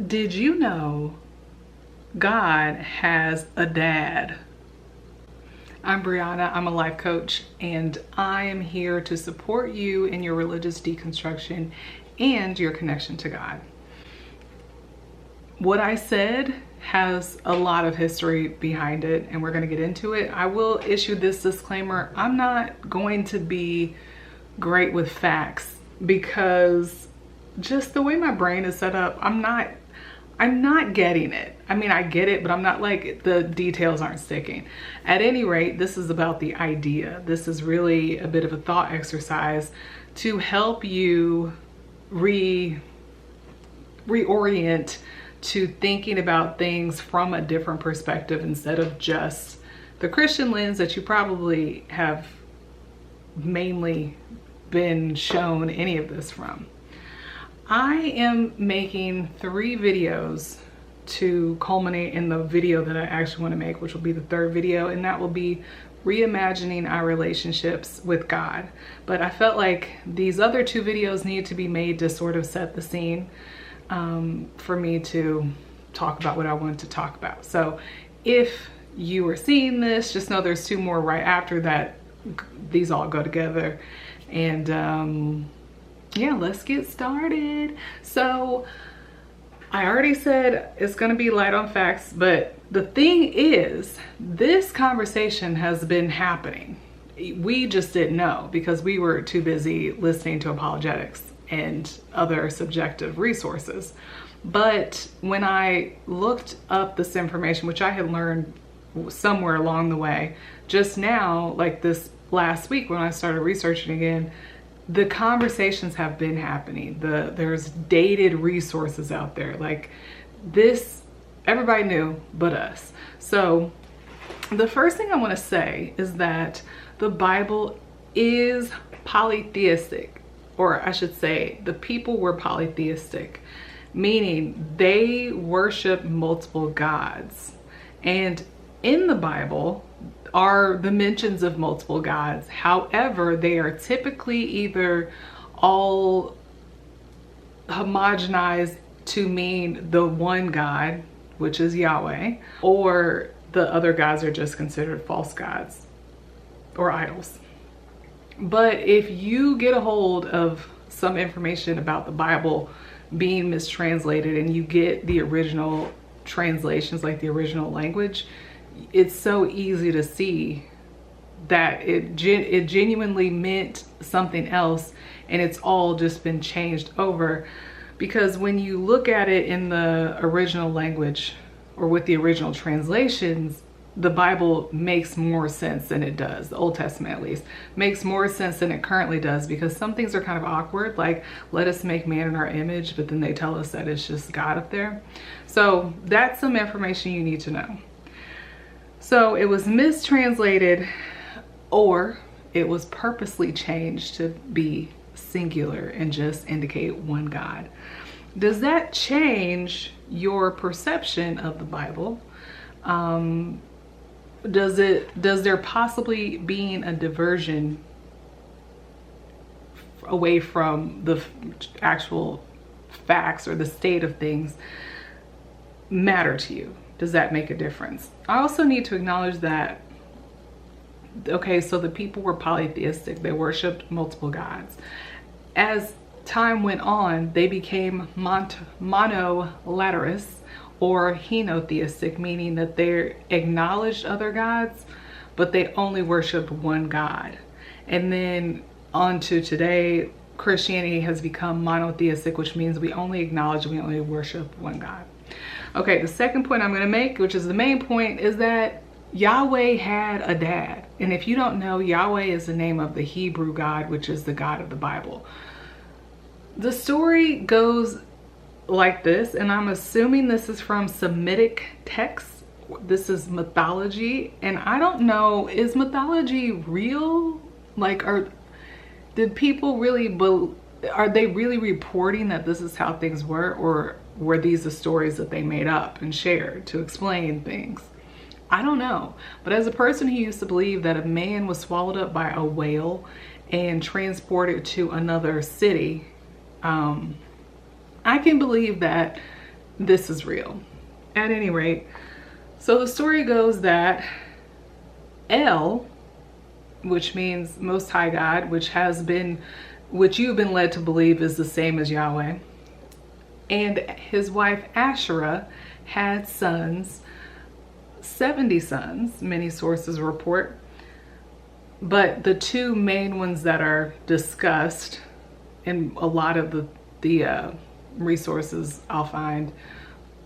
Did you know God has a dad? I'm Brianna, I'm a life coach, and I am here to support you in your religious deconstruction and your connection to God. What I said has a lot of history behind it, and we're going to get into it. I will issue this disclaimer. I'm not going to be great with facts because just the way my brain is set up, I'm not getting it. I mean, I get it, but I'm not like, the details aren't sticking. At any rate, this is about the idea. This is really a bit of a thought exercise to help you reorient to thinking about things from a different perspective instead of just the Christian lens that you probably have mainly been shown any of this from. I am making 3 videos to culminate in the video that I actually want to make, which will be the 3rd video, and that will be reimagining our relationships with God. But I felt like these other 2 videos need to be made to sort of set the scene for me to talk about what I want to talk about. So if you are seeing this, just know there's 2 more right after that. These all go together. And yeah, let's get started. So I already said it's going to be light on facts, but the thing is, this conversation has been happening. We just didn't know because we were too busy listening to apologetics and other subjective resources. But when I looked up this information, which I had learned somewhere along the way, just now, like this last week when I started researching again, the conversations have been happening. There's dated resources out there. Like this, everybody knew but us. So the first thing I want to say is that the Bible is polytheistic, or I should say the people were polytheistic, meaning they worship multiple gods. And in the Bible are the mentions of multiple gods. However, they are typically either all homogenized to mean the one God, which is Yahweh, or the other gods are just considered false gods or idols. But if you get a hold of some information about the Bible being mistranslated and you get the original translations, like the original language, it's so easy to see that it genuinely meant something else, and it's all just been changed over. Because when you look at it in the original language or with the original translations, the Bible makes more sense than it does. The Old Testament, at least, makes more sense than it currently does, because some things are kind of awkward, like let us make man in our image, but then they tell us that it's just God up there. So that's some information you need to know. So it was mistranslated, or it was purposely changed to be singular and just indicate one God. Does that change your perception of the Bible? Does there possibly being a diversion away from the actual facts or the state of things matter to you? Does that make a difference? I also need to acknowledge that, okay, so the people were polytheistic. They worshiped multiple gods. As time went on, they became monolaterous or henotheistic, meaning that they acknowledged other gods, but they only worshiped one God. And then on to today, Christianity has become monotheistic, which means we only acknowledge, we only worship one God. Okay, the second point I'm going to make, which is the main point, is that Yahweh had a dad. And if you don't know, Yahweh is the name of the Hebrew God, which is the God of the Bible. The story goes like this, and I'm assuming this is from Semitic texts. This is mythology, and I don't know, is mythology real? Like, did people really are they really reporting that this is how things were, or were these the stories that they made up and shared to explain things? I don't know. But as a person who used to believe that a man was swallowed up by a whale and transported to another city, I can believe that this is real. At any rate, so the story goes that El, which means Most High God, which you've been led to believe is the same as Yahweh, and his wife Asherah had sons, 70 sons, many sources report. But the two main ones that are discussed in a lot of the resources I'll find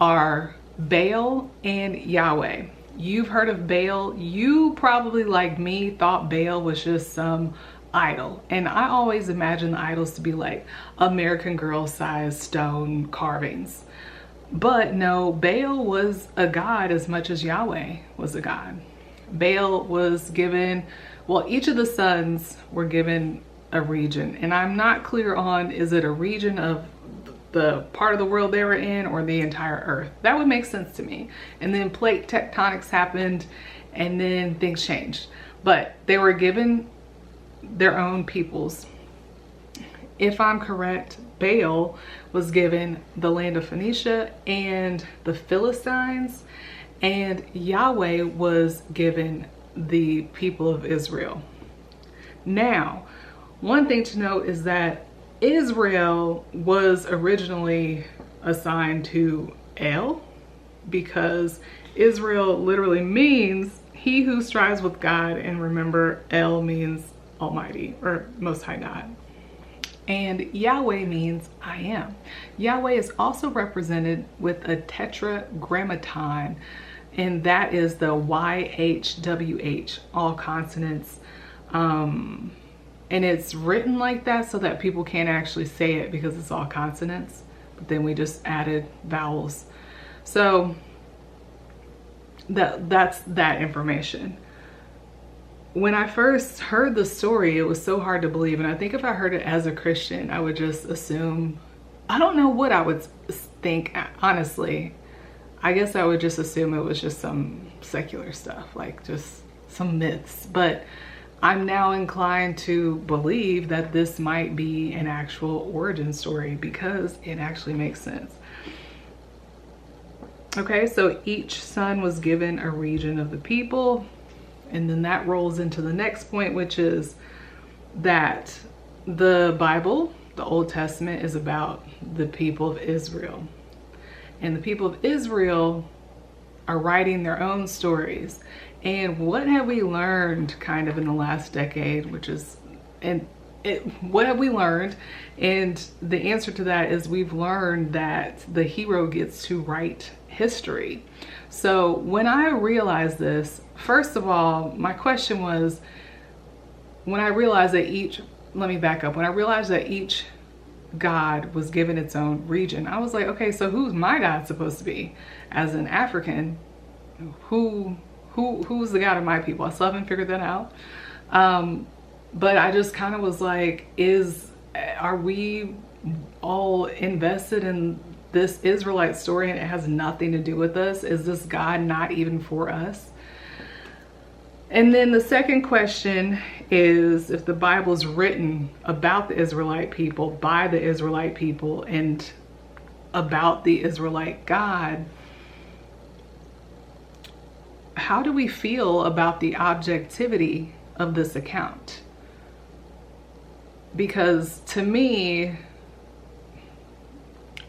are Baal and Yahweh. You've heard of Baal. You probably, like me, thought Baal was just some idol. And I always imagine the idols to be like American Girl sized stone carvings. But no, Baal was a god as much as Yahweh was a god. Baal was given, well, each of the sons were given a region. And I'm not clear on, is it a region of the part of the world they were in or the entire earth? That would make sense to me. And then plate tectonics happened and then things changed. But they were given their own peoples. If I'm correct, Baal was given the land of Phoenicia and the Philistines, and Yahweh was given the people of Israel. Now, one thing to note is that Israel was originally assigned to El, because Israel literally means he who strives with God, and remember, El means Almighty or Most High God. And Yahweh means I am. Yahweh is also represented with a tetragrammaton, and that is the YHWH, all consonants. And it's written like that so that people can't actually say it because it's all consonants, but then we just added vowels. So that's that information. When I first heard the story, it was so hard to believe. And I think if I heard it as a Christian, I would just assume, I don't know what I would think, honestly. I guess I would just assume it was just some secular stuff, like just some myths. But I'm now inclined to believe that this might be an actual origin story because it actually makes sense. Okay, so each son was given a region of the people. And then that rolls into the next point, which is that the Bible, the Old Testament, is about the people of Israel. And the people of Israel are writing their own stories. And what have we learned kind of in the last decade, what have we learned? And the answer to that is we've learned that the hero gets to write history. So when I realized this, first of all, my question was, when I realized that let me back up. When I realized that each God was given its own region, I was like, okay, so who's my God supposed to be? As an African, who's the God of my people? I still haven't figured that out. But I just kind of was like, are we all invested in this Israelite story and it has nothing to do with us? Is this God not even for us? And then the second question is, if the Bible's written about the Israelite people, by the Israelite people, and about the Israelite God, how do we feel about the objectivity of this account? Because to me,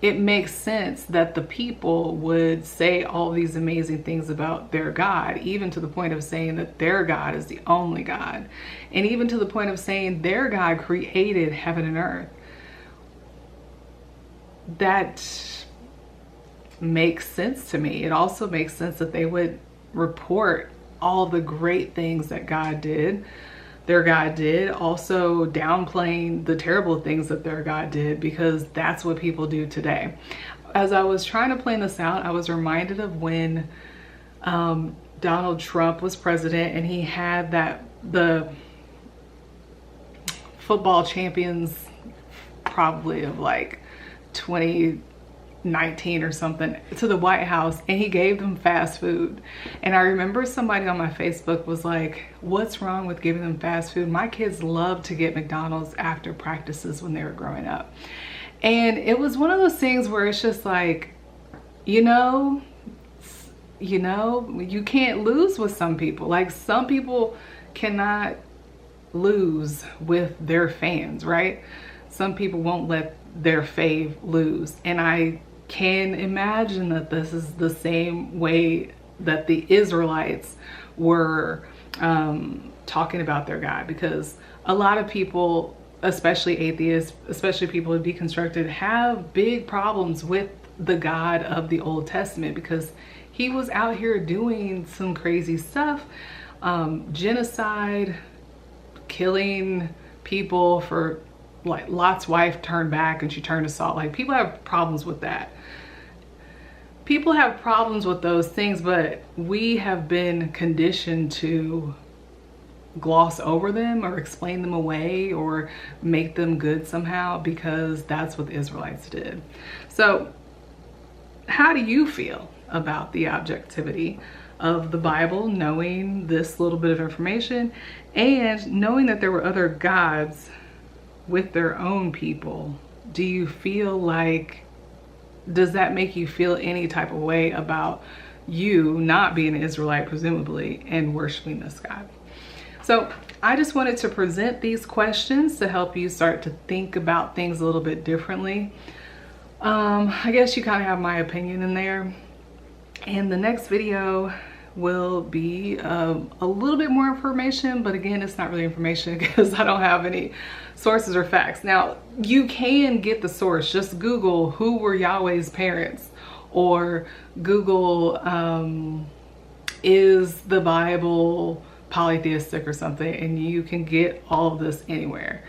it makes sense that the people would say all these amazing things about their God, even to the point of saying that their God is the only God, and even to the point of saying their God created heaven and earth. That makes sense to me. It also makes sense that they would report all the great things that their God did, also downplaying the terrible things that their God did, because that's what people do today. As I was trying to plan this out, I was reminded of when Donald Trump was president and he had the football champions, probably of like 2019 or something, to the White House, and he gave them fast food. And I remember somebody on my Facebook was like, what's wrong with giving them fast food? My kids loved to get McDonald's after practices when they were growing up. And it was one of those things where it's just like, you know, you can't lose with some people. Like, some people cannot lose with their fans, right? Some people won't let their fave lose. And I can imagine that this is the same way that the Israelites were talking about their God, because a lot of people, especially atheists, especially people who deconstructed, have big problems with the God of the Old Testament, because he was out here doing some crazy stuff, genocide, killing people. For like, Lot's wife turned back and she turned to salt. Like, people have problems with that. People have problems with those things, but we have been conditioned to gloss over them or explain them away or make them good somehow, because that's what the Israelites did. So how do you feel about the objectivity of the Bible, knowing this little bit of information and knowing that there were other gods with their own people? Do you feel like, does that make you feel any type of way about you not being an Israelite, presumably, and worshiping this God? So I just wanted to present these questions to help you start to think about things a little bit differently. I guess you kind of have my opinion in there. And the next video will be a little bit more information, but again, it's not really information because I don't have any sources or facts. Now, you can get the source. Just Google, who were Yahweh's parents? Or Google, is the Bible polytheistic or something? And you can get all of this anywhere.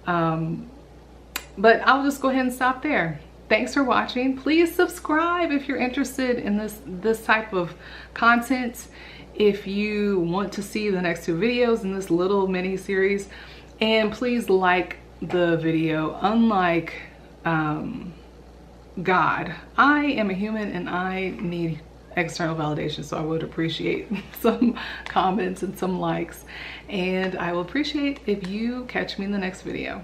But I'll just go ahead and stop there. Thanks for watching. Please subscribe if you're interested in this type of content. If you want to see the next 2 videos in this little mini series, and please like the video. Unlike God, I am a human and I need external validation, so I would appreciate some comments and some likes, and I will appreciate if you catch me in the next video.